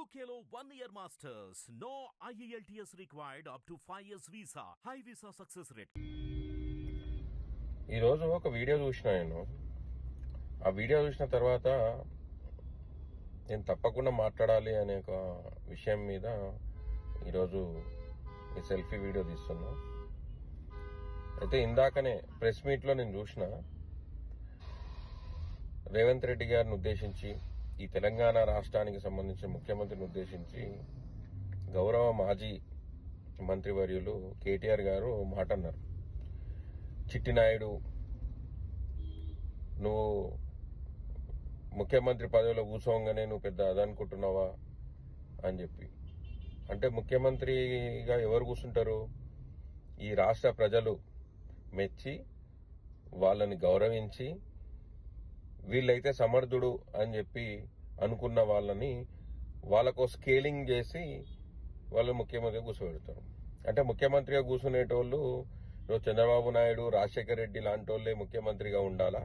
UKLO 1 year masters. No IELTS required up to 5 years visa. High visa success rate. ఈరోజు ఒక video చూసిన నేను. ఆ వీడియో చూసిన తర్వాత నేను తప్పకుండా మాట్లాడాలి అనే ఒక విషయం మీద ఈరోజు ఈ సెల్ఫీ వీడియో తీస్తున్నా. అయితే ఇందాకనే ప్రెస్ మీట్లో నేను చూసిన రేవంత్ రెడ్డి గారిని ఉద్దేశించి, ఈ తెలంగాణ రాష్ట్రానికి సంబంధించిన ముఖ్యమంత్రిని ఉద్దేశించి గౌరవ మాజీ మంత్రివర్యులు కేటీఆర్ గారు మాట అన్నారు. చిట్టినాయుడు, నువ్వు ముఖ్యమంత్రి పదవిలో కూర్చోగానే నువ్వు పెద్ద అదనుకుంటున్నావా అని చెప్పి. అంటే ముఖ్యమంత్రిగా ఎవరు కూర్చుంటారు? ఈ రాష్ట్ర ప్రజలు మెచ్చి వాళ్ళని గౌరవించి వీళ్ళైతే సమర్థుడు అని చెప్పి అనుకున్న వాళ్ళకు స్కేలింగ్ చేసి వాళ్ళు ముఖ్యమంత్రిగా కూర్చోబెడతారు. అంటే ముఖ్యమంత్రిగా కూర్చునేటోళ్ళు ఈరోజు చంద్రబాబు నాయుడు, రాజశేఖర్ రెడ్డి లాంటి వాళ్ళే ముఖ్యమంత్రిగా ఉండాలా?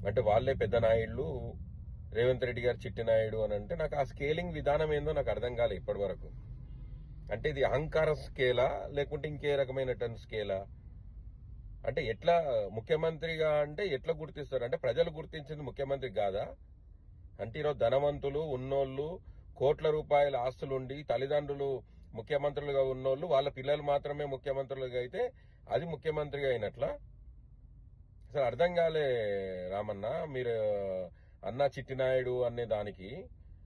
అంటే వాళ్లే పెద్ద నాయుళ్ళు, రేవంత్ రెడ్డి గారు చిట్టి నాయుడు అని అంటే నాకు ఆ స్కేలింగ్ విధానం ఏందో నాకు అర్థం కాలే ఇప్పటి వరకు. అంటే ఇది అహంకార స్కేలా లేకుంటే ఇంకే రకమైనటువంటి స్కేలా? అంటే ఎట్లా ముఖ్యమంత్రిగా అంటే ఎట్లా గుర్తిస్తారు? అంటే ప్రజలు గుర్తించింది ముఖ్యమంత్రి కాదా? అంటే ఈరోజు ధనవంతులు ఉన్నోళ్ళు, కోట్ల రూపాయల ఆస్తులుండి తల్లిదండ్రులు ముఖ్యమంత్రులుగా ఉన్నోళ్ళు, వాళ్ళ పిల్లలు మాత్రమే ముఖ్యమంత్రులుగా అయితే అది ముఖ్యమంత్రిగా అయినట్లా? అసలు అర్థం కాలే రామన్న. మీరు అన్న చిట్టినాయుడు అనే దానికి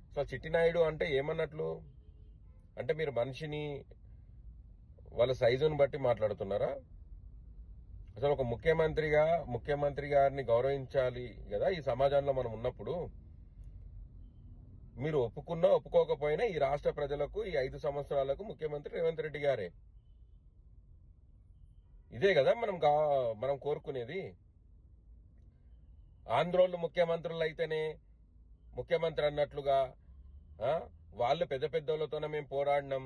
అసలు చిట్టినాయుడు అంటే ఏమన్నట్లు? అంటే మీరు మనిషిని వాళ్ళ సైజును బట్టి మాట్లాడుతున్నారా? అసలు ఒక ముఖ్యమంత్రి గారిని గౌరవించాలి కదా ఈ సమాజంలో మనం ఉన్నప్పుడు. మీరు ఒప్పుకున్నా ఒప్పుకోకపోయినా ఈ రాష్ట్ర ప్రజలకు ఈ 5 సంవత్సరాలకు ముఖ్యమంత్రి రేవంత్ రెడ్డి గారే. ఇదే కదా మనం కోరుకునేది. ఆంధ్రోళ్ళు ముఖ్యమంత్రులు అయితేనే ముఖ్యమంత్రి అన్నట్లుగా వాళ్ళు పెద్ద పెద్దోళ్ళతోనే మేము పోరాడినాం,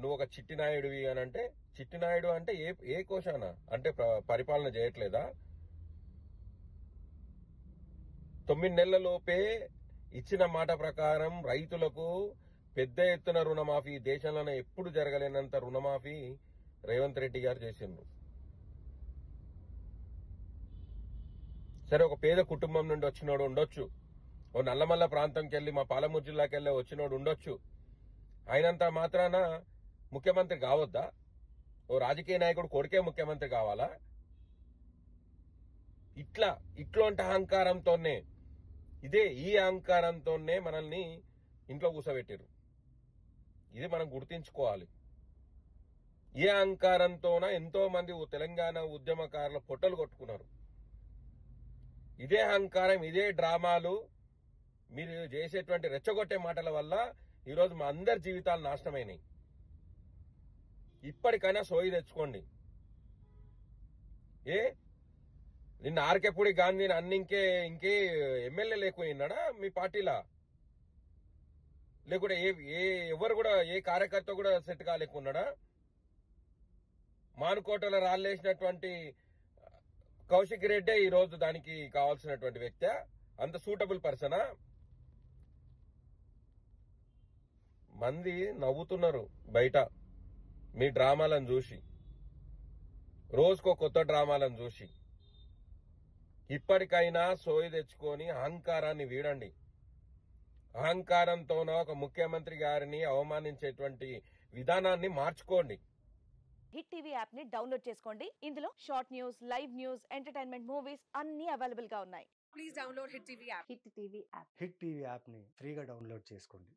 నువ్వు ఒక చిట్టినాయుడివి అని అంటే, చిట్టినాయుడు అంటే ఏ కోశాన? అంటే పరిపాలన చేయట్లేదా? 9 నెలల లోపే ఇచ్చిన మాట ప్రకారం రైతులకు పెద్ద ఎత్తున రుణమాఫీ, దేశంలోనే ఎప్పుడు జరగలేనంత రుణమాఫీ రేవంత్ రెడ్డి గారు చేసిండ్రు. సరే, ఒక పేద కుటుంబం నుండి వచ్చినోడు ఉండొచ్చు, ఓ నల్లమల్ల ప్రాంతంకి వెళ్లి మా పాలమూరు జిల్లాకి వెళ్ళి వచ్చినోడు ఉండొచ్చు. అయినంత మాత్రాన ముఖ్యమంత్రి కావద్దా? ఓ రాజకీయ నాయకుడు కొడుకే ముఖ్యమంత్రి కావాలా? ఇట్లాంటి అహంకారంతోనే, ఈ అహంకారంతోనే మనల్ని ఇంట్లో కూర్చోబెట్టారు. ఇది మనం గుర్తించుకోవాలి. ఏ అహంకారంతోన ఎంతో మంది తెలంగాణ ఉద్యమకారులు పొట్టలు కొట్టుకున్నారు. ఇదే అహంకారం, ఇదే డ్రామాలు, మీరు చేసేటువంటి రెచ్చగొట్టే మాటల వల్ల ఈరోజు మా అందరి జీవితాలు నాశనమైనాయి. ఇప్పటికైనా సోయి తెచ్చుకోండి. నిన్న ఆర్కేపూడి గాంధీని ఇంకే ఎమ్మెల్యే లేకపోయినాడా మీ పార్టీలా? లేకుంటే ఎవరు కూడా ఏ కార్యకర్త కూడా సెట్ కాలేకున్నాడా? మానుకోటలో రాళ్ళేసినటువంటి కౌశిక్ రెడ్డే ఈరోజు దానికి కావాల్సినటువంటి వ్యక్తి? అంత సూటబుల్ పర్సనా? మంది నవ్వుతున్నారు బయట మీ డ్రామాలను చూసి, రోజుకో కొత్త డ్రామాలను చూసి. ఇప్పటికైనా సోయి తెచ్చుకొని అహంకారాన్ని వీడండి. అహంకారంతోన ఒక ముఖ్యమంత్రి గారిని అవమానించేటువంటి విధానాన్ని మార్చుకోండి. హిట్ టీవీ యాప్ ని డౌన్లోడ్ చేసుకోండి. ఇందులో short news, live news, entertainment movies అన్ని అవైలబుల్ గా ఉన్నాయి. Please download hit TV app. Hit TV app. Hit TV యాప్ని ఫ్రీగా డౌన్లోడ్ చేసుకోండి.